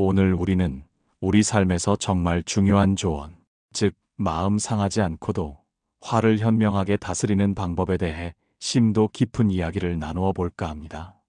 오늘 우리는 우리 삶에서 정말 중요한 조언, 즉 마음 상하지 않고도 화를 현명하게 다스리는 방법에 대해 심도 깊은 이야기를 나누어 볼까 합니다.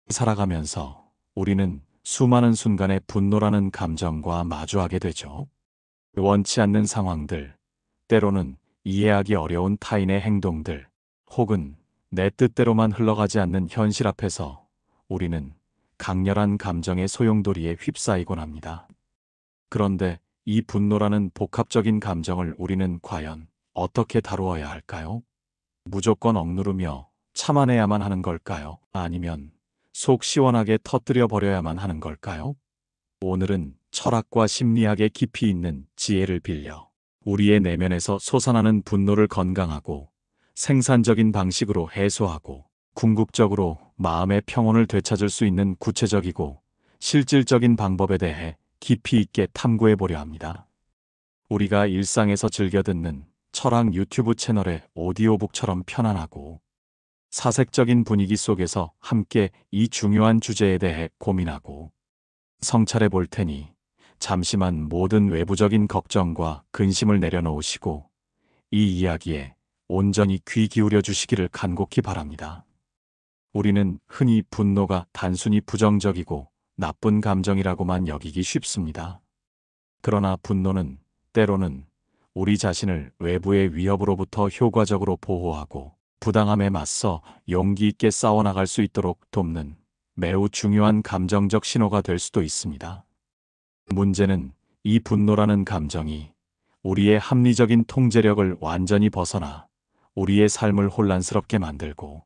살아가면서 우리는 수많은 순간에 분노라는 감정과 마주하게 되죠. 원치 않는 상황들, 때로는 이해하기 어려운 타인의 행동들, 혹은 내 뜻대로만 흘러가지 않는 현실 앞에서 우리는 강렬한 감정의 소용돌이에 휩싸이곤 합니다. 그런데 이 분노라는 복합적인 감정을 우리는 과연 어떻게 다루어야 할까요? 무조건 억누르며 참아내야만 하는 걸까요? 아니면 속 시원하게 터뜨려 버려야만 하는 걸까요? 오늘은 철학과 심리학에 깊이 있는 지혜를 빌려 우리의 내면에서 솟아나는 분노를 건강하고 생산적인 방식으로 해소하고 궁극적으로 마음의 평온을 되찾을 수 있는 구체적이고 실질적인 방법에 대해 깊이 있게 탐구해 보려 합니다. 우리가 일상에서 즐겨 듣는 철학 유튜브 채널의 오디오북처럼 편안하고 사색적인 분위기 속에서 함께 이 중요한 주제에 대해 고민하고 성찰해 볼 테니 잠시만 모든 외부적인 걱정과 근심을 내려놓으시고 이 이야기에 온전히 귀 기울여 주시기를 간곡히 바랍니다. 우리는 흔히 분노가 단순히 부정적이고 나쁜 감정이라고만 여기기 쉽습니다. 그러나 분노는 때로는 우리 자신을 외부의 위협으로부터 효과적으로 보호하고 부당함에 맞서 용기 있게 싸워나갈 수 있도록 돕는 매우 중요한 감정적 신호가 될 수도 있습니다. 문제는 이 분노라는 감정이 우리의 합리적인 통제력을 완전히 벗어나 우리의 삶을 혼란스럽게 만들고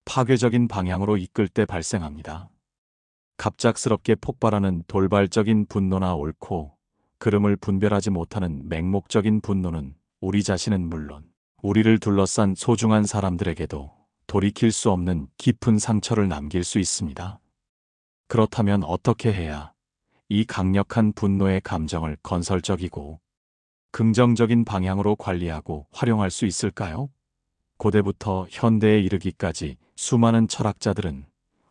파괴적인 방향으로 이끌 때 발생합니다. 갑작스럽게 폭발하는 돌발적인 분노나 옳고 그름을 분별하지 못하는 맹목적인 분노는 우리 자신은 물론 우리를 둘러싼 소중한 사람들에게도 돌이킬 수 없는 깊은 상처를 남길 수 있습니다. 그렇다면 어떻게 해야 이 강력한 분노의 감정을 건설적이고 긍정적인 방향으로 관리하고 활용할 수 있을까요? 고대부터 현대에 이르기까지 수많은 철학자들은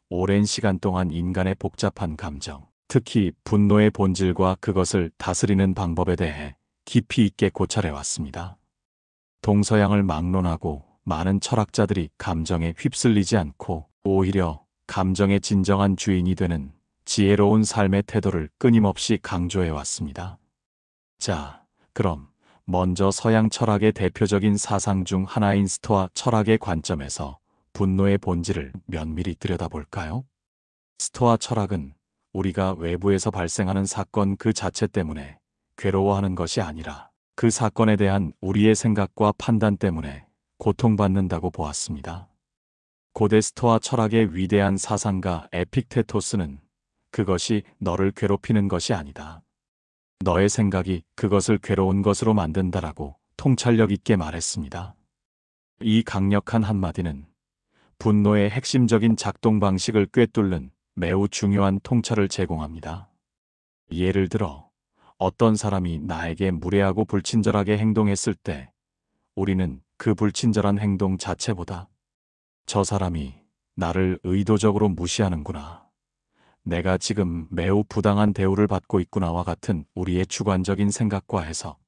오랜 시간 동안 인간의 복잡한 감정, 특히 분노의 본질과 그것을 다스리는 방법에 대해 깊이 있게 고찰해 왔습니다. 동서양을 막론하고 많은 철학자들이 감정에 휩쓸리지 않고 오히려 감정의 진정한 주인이 되는 지혜로운 삶의 태도를 끊임없이 강조해 왔습니다. 자, 그럼 먼저 서양 철학의 대표적인 사상 중 하나인 스토아 철학의 관점에서 분노의 본질을 면밀히 들여다볼까요? 스토아 철학은 우리가 외부에서 발생하는 사건 그 자체 때문에 괴로워하는 것이 아니라 그 사건에 대한 우리의 생각과 판단 때문에 고통받는다고 보았습니다. 고대 스토아 철학의 위대한 사상가 에픽테토스는 그것이 너를 괴롭히는 것이 아니다. 너의 생각이 그것을 괴로운 것으로 만든다라고 통찰력 있게 말했습니다. 이 강력한 한마디는 분노의 핵심적인 작동 방식을 꿰뚫는 매우 중요한 통찰을 제공합니다. 예를 들어 어떤 사람이 나에게 무례하고 불친절하게 행동했을 때 우리는 그 불친절한 행동 자체보다 저 사람이 나를 의도적으로 무시하는구나, 내가 지금 매우 부당한 대우를 받고 있구나와 같은 우리의 주관적인 생각과 해석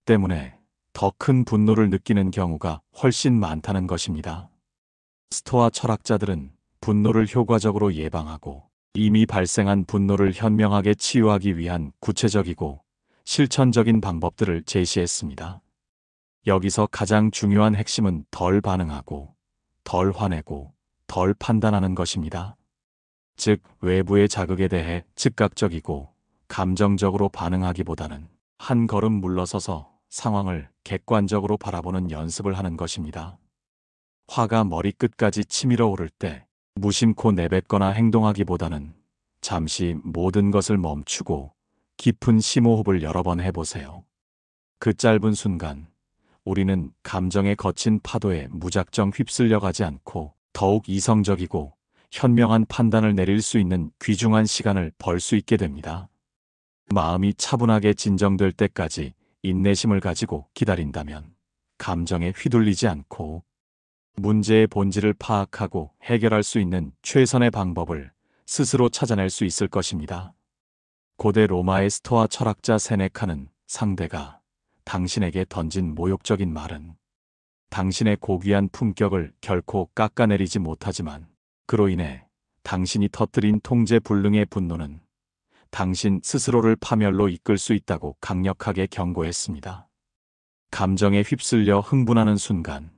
때문에 더 큰 분노를 느끼는 경우가 훨씬 많다는 것입니다. 스토아 철학자들은 분노를 효과적으로 예방하고 이미 발생한 분노를 현명하게 치유하기 위한 구체적이고 실천적인 방법들을 제시했습니다. 여기서 가장 중요한 핵심은 덜 반응하고 덜 화내고 덜 판단하는 것입니다. 즉, 외부의 자극에 대해 즉각적이고 감정적으로 반응하기보다는 한 걸음 물러서서 상황을 객관적으로 바라보는 연습을 하는 것입니다. 화가 머리끝까지 치밀어 오를 때 무심코 내뱉거나 행동하기보다는 잠시 모든 것을 멈추고 깊은 심호흡을 여러 번 해보세요. 그 짧은 순간 우리는 감정의 거친 파도에 무작정 휩쓸려가지 않고 더욱 이성적이고 현명한 판단을 내릴 수 있는 귀중한 시간을 벌 수 있게 됩니다. 마음이 차분하게 진정될 때까지 인내심을 가지고 기다린다면 감정에 휘둘리지 않고 문제의 본질을 파악하고 해결할 수 있는 최선의 방법을 스스로 찾아낼 수 있을 것입니다. 고대 로마의 스토아 철학자 세네카는 상대가 당신에게 던진 모욕적인 말은 당신의 고귀한 품격을 결코 깎아내리지 못하지만 그로 인해 당신이 터뜨린 통제불능의 분노는 당신 스스로를 파멸로 이끌 수 있다고 강력하게 경고했습니다. 감정에 휩쓸려 흥분하는 순간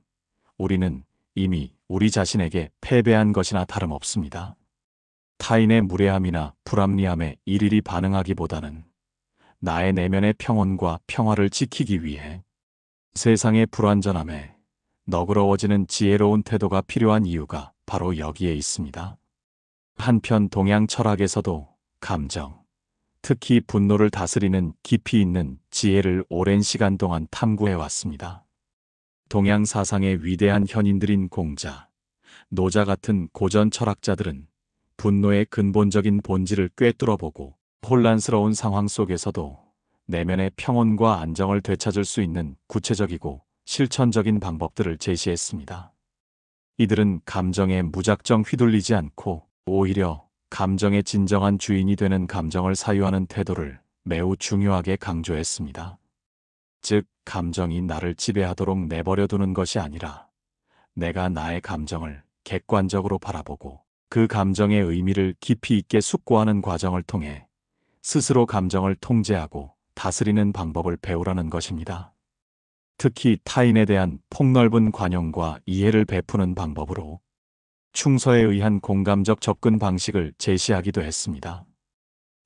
우리는 이미 우리 자신에게 패배한 것이나 다름없습니다. 타인의 무례함이나 불합리함에 일일이 반응하기보다는 나의 내면의 평온과 평화를 지키기 위해 세상의 불완전함에 너그러워지는 지혜로운 태도가 필요한 이유가 바로 여기에 있습니다. 한편 동양 철학에서도 감정, 특히 분노를 다스리는 깊이 있는 지혜를 오랜 시간 동안 탐구해왔습니다. 동양 사상의 위대한 현인들인 공자, 노자 같은 고전 철학자들은 분노의 근본적인 본질을 꿰뚫어보고 혼란스러운 상황 속에서도 내면의 평온과 안정을 되찾을 수 있는 구체적이고 실천적인 방법들을 제시했습니다. 이들은 감정에 무작정 휘둘리지 않고 오히려 감정의 진정한 주인이 되는 감정을 사유하는 태도를 매우 중요하게 강조했습니다. 즉, 감정이 나를 지배하도록 내버려두는 것이 아니라 내가 나의 감정을 객관적으로 바라보고 그 감정의 의미를 깊이 있게 숙고하는 과정을 통해 스스로 감정을 통제하고 다스리는 방법을 배우라는 것입니다. 특히 타인에 대한 폭넓은 관용과 이해를 베푸는 방법으로 충서에 의한 공감적 접근 방식을 제시하기도 했습니다.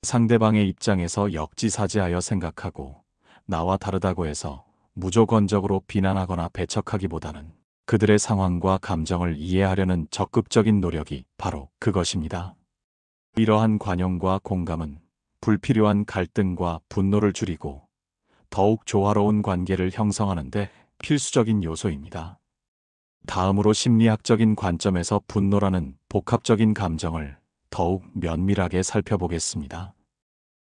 상대방의 입장에서 역지사지하여 생각하고 나와 다르다고 해서 무조건적으로 비난하거나 배척하기보다는 그들의 상황과 감정을 이해하려는 적극적인 노력이 바로 그것입니다. 이러한 관용과 공감은 불필요한 갈등과 분노를 줄이고 더욱 조화로운 관계를 형성하는 데 필수적인 요소입니다. 다음으로 심리학적인 관점에서 분노라는 복합적인 감정을 더욱 면밀하게 살펴보겠습니다.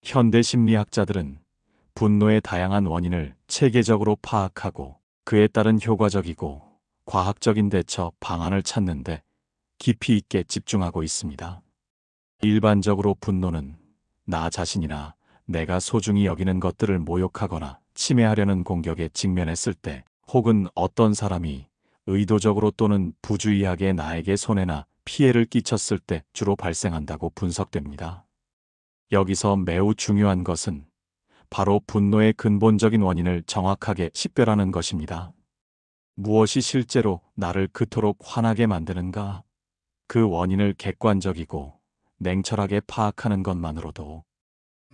현대 심리학자들은 분노의 다양한 원인을 체계적으로 파악하고 그에 따른 효과적이고 과학적인 대처 방안을 찾는 데 깊이 있게 집중하고 있습니다. 일반적으로 분노는 나 자신이나 내가 소중히 여기는 것들을 모욕하거나 침해하려는 공격에 직면했을 때 혹은 어떤 사람이 의도적으로 또는 부주의하게 나에게 손해나 피해를 끼쳤을 때 주로 발생한다고 분석됩니다. 여기서 매우 중요한 것은 바로 분노의 근본적인 원인을 정확하게 식별하는 것입니다. 무엇이 실제로 나를 그토록 화나게 만드는가? 그 원인을 객관적이고 냉철하게 파악하는 것만으로도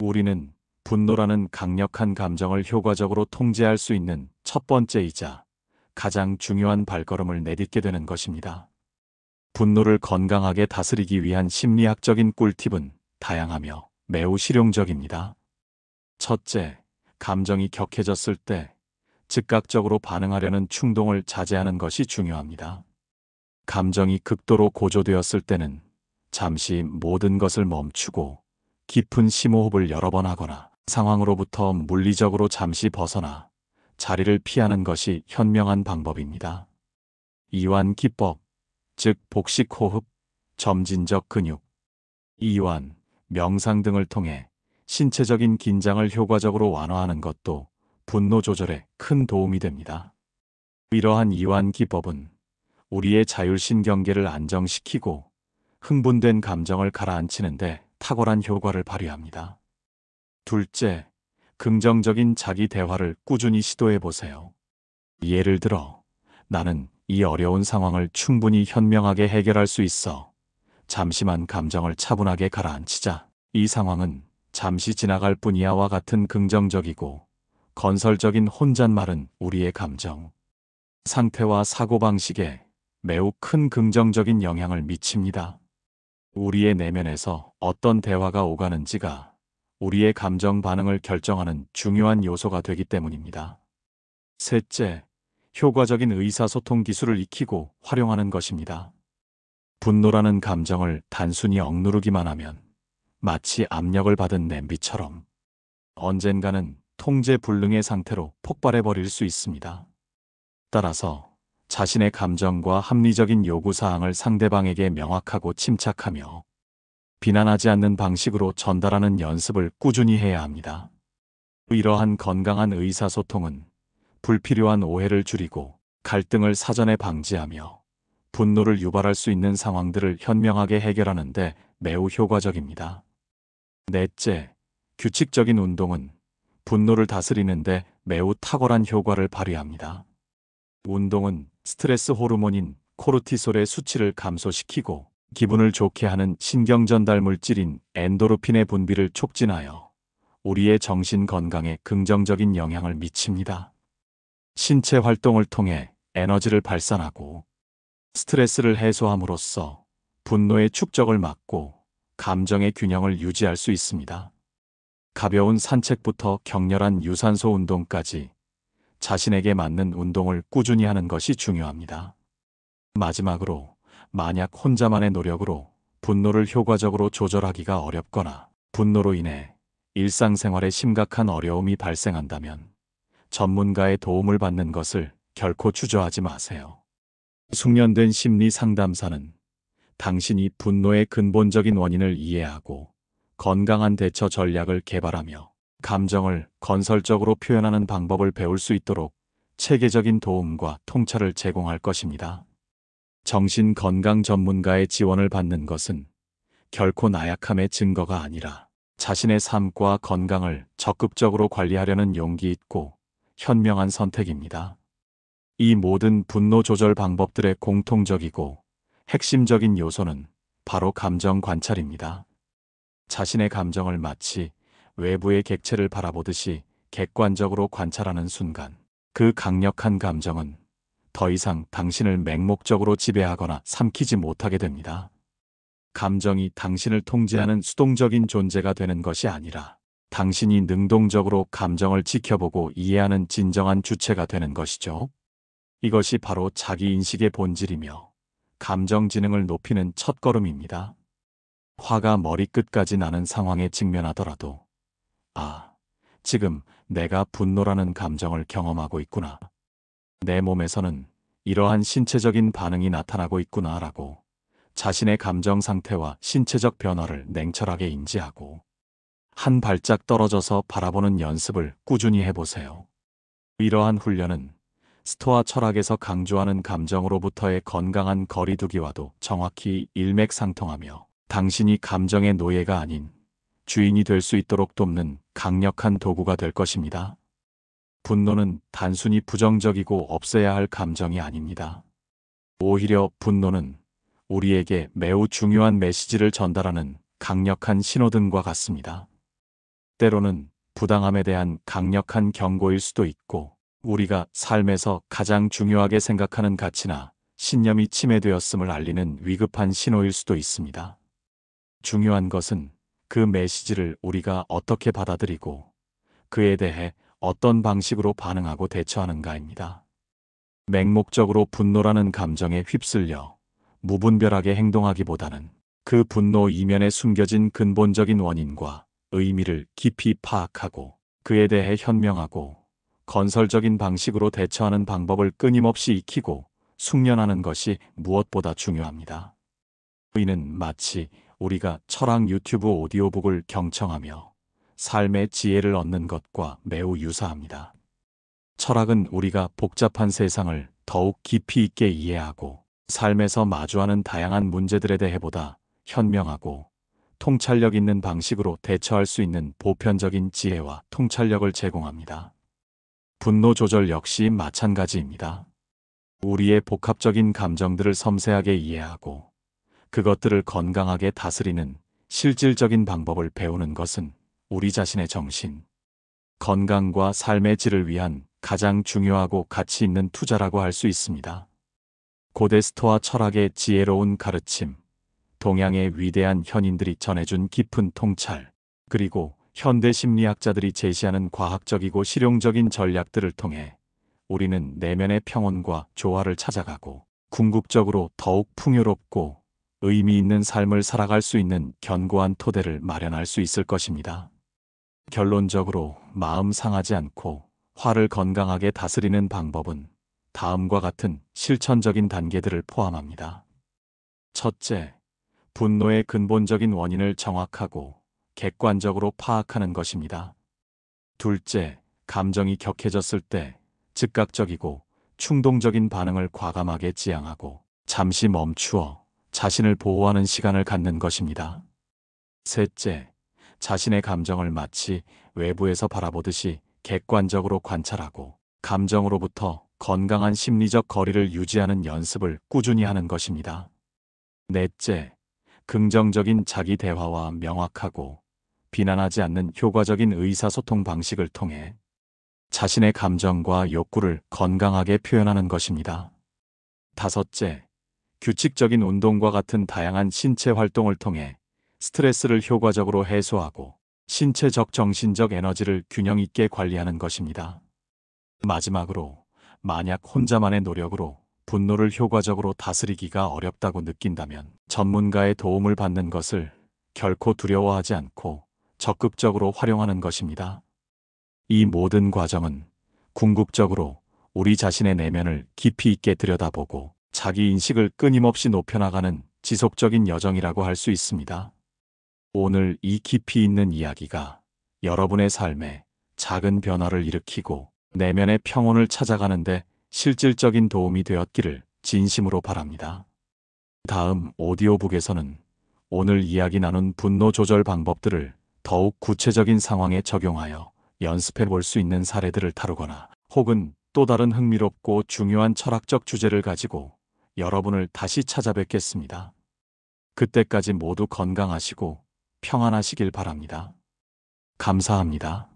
우리는 분노라는 강력한 감정을 효과적으로 통제할 수 있는 첫 번째이자 가장 중요한 발걸음을 내딛게 되는 것입니다. 분노를 건강하게 다스리기 위한 심리학적인 꿀팁은 다양하며 매우 실용적입니다. 첫째, 감정이 격해졌을 때 즉각적으로 반응하려는 충동을 자제하는 것이 중요합니다. 감정이 극도로 고조되었을 때는 잠시 모든 것을 멈추고 깊은 심호흡을 여러 번 하거나 상황으로부터 물리적으로 잠시 벗어나 자리를 피하는 것이 현명한 방법입니다. 이완 기법, 즉 복식호흡, 점진적 근육, 이완, 명상 등을 통해 신체적인 긴장을 효과적으로 완화하는 것도 분노 조절에 큰 도움이 됩니다. 이러한 이완 기법은 우리의 자율신경계를 안정시키고 흥분된 감정을 가라앉히는 데 탁월한 효과를 발휘합니다. 둘째, 긍정적인 자기 대화를 꾸준히 시도해 보세요. 예를 들어, 나는 이 어려운 상황을 충분히 현명하게 해결할 수 있어. 잠시만 감정을 차분하게 가라앉히자. 이 상황은 잠시 지나갈 뿐이야와 같은 긍정적이고 건설적인 혼잣말은 우리의 감정, 상태와 사고방식에 매우 큰 긍정적인 영향을 미칩니다. 우리의 내면에서 어떤 대화가 오가는지가 우리의 감정 반응을 결정하는 중요한 요소가 되기 때문입니다. 셋째, 효과적인 의사소통 기술을 익히고 활용하는 것입니다. 분노라는 감정을 단순히 억누르기만 하면 마치 압력을 받은 냄비처럼 언젠가는 통제불능의 상태로 폭발해버릴 수 있습니다. 따라서 자신의 감정과 합리적인 요구사항을 상대방에게 명확하고 침착하며 비난하지 않는 방식으로 전달하는 연습을 꾸준히 해야 합니다. 이러한 건강한 의사소통은 불필요한 오해를 줄이고 갈등을 사전에 방지하며 분노를 유발할 수 있는 상황들을 현명하게 해결하는 데 매우 효과적입니다. 넷째, 규칙적인 운동은 분노를 다스리는 데 매우 탁월한 효과를 발휘합니다. 운동은 스트레스 호르몬인 코르티솔의 수치를 감소시키고 기분을 좋게 하는 신경전달 물질인 엔도르핀의 분비를 촉진하여 우리의 정신 건강에 긍정적인 영향을 미칩니다. 신체 활동을 통해 에너지를 발산하고 스트레스를 해소함으로써 분노의 축적을 막고 감정의 균형을 유지할 수 있습니다. 가벼운 산책부터 격렬한 유산소 운동까지 자신에게 맞는 운동을 꾸준히 하는 것이 중요합니다. 마지막으로, 만약 혼자만의 노력으로 분노를 효과적으로 조절하기가 어렵거나 분노로 인해 일상생활에 심각한 어려움이 발생한다면 전문가의 도움을 받는 것을 결코 주저하지 마세요. 숙련된 심리 상담사는 당신이 분노의 근본적인 원인을 이해하고 건강한 대처 전략을 개발하며 감정을 건설적으로 표현하는 방법을 배울 수 있도록 체계적인 도움과 통찰을 제공할 것입니다. 정신 건강 전문가의 지원을 받는 것은 결코 나약함의 증거가 아니라 자신의 삶과 건강을 적극적으로 관리하려는 용기 있고 현명한 선택입니다. 이 모든 분노 조절 방법들의 공통적이고 핵심적인 요소는 바로 감정 관찰입니다. 자신의 감정을 마치 외부의 객체를 바라보듯이 객관적으로 관찰하는 순간, 그 강력한 감정은 더 이상 당신을 맹목적으로 지배하거나 삼키지 못하게 됩니다. 감정이 당신을 통제하는 수동적인 존재가 되는 것이 아니라 당신이 능동적으로 감정을 지켜보고 이해하는 진정한 주체가 되는 것이죠. 이것이 바로 자기인식의 본질이며 감정 지능을 높이는 첫걸음입니다. 화가 머리끝까지 나는 상황에 직면하더라도, 아, 지금 내가 분노라는 감정을 경험하고 있구나. 내 몸에서는 이러한 신체적인 반응이 나타나고 있구나라고 자신의 감정 상태와 신체적 변화를 냉철하게 인지하고 한 발짝 떨어져서 바라보는 연습을 꾸준히 해보세요. 이러한 훈련은 스토아 철학에서 강조하는 감정으로부터의 건강한 거리두기와도 정확히 일맥상통하며 당신이 감정의 노예가 아닌 주인이 될 수 있도록 돕는 강력한 도구가 될 것입니다. 분노는 단순히 부정적이고 없애야 할 감정이 아닙니다. 오히려 분노는 우리에게 매우 중요한 메시지를 전달하는 강력한 신호등과 같습니다. 때로는 부당함에 대한 강력한 경고일 수도 있고, 우리가 삶에서 가장 중요하게 생각하는 가치나 신념이 침해되었음을 알리는 위급한 신호일 수도 있습니다. 중요한 것은 그 메시지를 우리가 어떻게 받아들이고 그에 대해 어떤 방식으로 반응하고 대처하는가입니다. 맹목적으로 분노라는 감정에 휩쓸려 무분별하게 행동하기보다는 그 분노 이면에 숨겨진 근본적인 원인과 의미를 깊이 파악하고 그에 대해 현명하고 건설적인 방식으로 대처하는 방법을 끊임없이 익히고 숙련하는 것이 무엇보다 중요합니다. 이는 마치 우리가 철학 유튜브 오디오북을 경청하며 삶의 지혜를 얻는 것과 매우 유사합니다. 철학은 우리가 복잡한 세상을 더욱 깊이 있게 이해하고 삶에서 마주하는 다양한 문제들에 대해 보다 현명하고 통찰력 있는 방식으로 대처할 수 있는 보편적인 지혜와 통찰력을 제공합니다. 분노 조절 역시 마찬가지입니다. 우리의 복합적인 감정들을 섬세하게 이해하고 그것들을 건강하게 다스리는 실질적인 방법을 배우는 것은 우리 자신의 정신, 건강과 삶의 질을 위한 가장 중요하고 가치 있는 투자라고 할 수 있습니다. 고대 스토아 철학의 지혜로운 가르침, 동양의 위대한 현인들이 전해준 깊은 통찰, 그리고 현대 심리학자들이 제시하는 과학적이고 실용적인 전략들을 통해 우리는 내면의 평온과 조화를 찾아가고 궁극적으로 더욱 풍요롭고 의미 있는 삶을 살아갈 수 있는 견고한 토대를 마련할 수 있을 것입니다. 결론적으로 마음 상하지 않고 화를 건강하게 다스리는 방법은 다음과 같은 실천적인 단계들을 포함합니다. 첫째, 분노의 근본적인 원인을 정확하고 객관적으로 파악하는 것입니다. 둘째, 감정이 격해졌을 때 즉각적이고 충동적인 반응을 과감하게 지양하고 잠시 멈추어 자신을 보호하는 시간을 갖는 것입니다. 셋째, 자신의 감정을 마치 외부에서 바라보듯이 객관적으로 관찰하고 감정으로부터 건강한 심리적 거리를 유지하는 연습을 꾸준히 하는 것입니다. 넷째, 긍정적인 자기 대화와 명확하고 비난하지 않는 효과적인 의사소통 방식을 통해 자신의 감정과 욕구를 건강하게 표현하는 것입니다. 다섯째, 규칙적인 운동과 같은 다양한 신체 활동을 통해 스트레스를 효과적으로 해소하고 신체적 정신적 에너지를 균형 있게 관리하는 것입니다. 마지막으로, 만약 혼자만의 노력으로 분노를 효과적으로 다스리기가 어렵다고 느낀다면 전문가의 도움을 받는 것을 결코 두려워하지 않고 적극적으로 활용하는 것입니다. 이 모든 과정은 궁극적으로 우리 자신의 내면을 깊이 있게 들여다보고 자기 인식을 끊임없이 높여나가는 지속적인 여정이라고 할 수 있습니다. 오늘 이 깊이 있는 이야기가 여러분의 삶에 작은 변화를 일으키고 내면의 평온을 찾아가는데 실질적인 도움이 되었기를 진심으로 바랍니다. 다음 오디오북에서는 오늘 이야기 나눈 분노 조절 방법들을 더욱 구체적인 상황에 적용하여 연습해 볼 수 있는 사례들을 다루거나 혹은 또 다른 흥미롭고 중요한 철학적 주제를 가지고 여러분을 다시 찾아뵙겠습니다. 그때까지 모두 건강하시고 평안하시길 바랍니다. 감사합니다.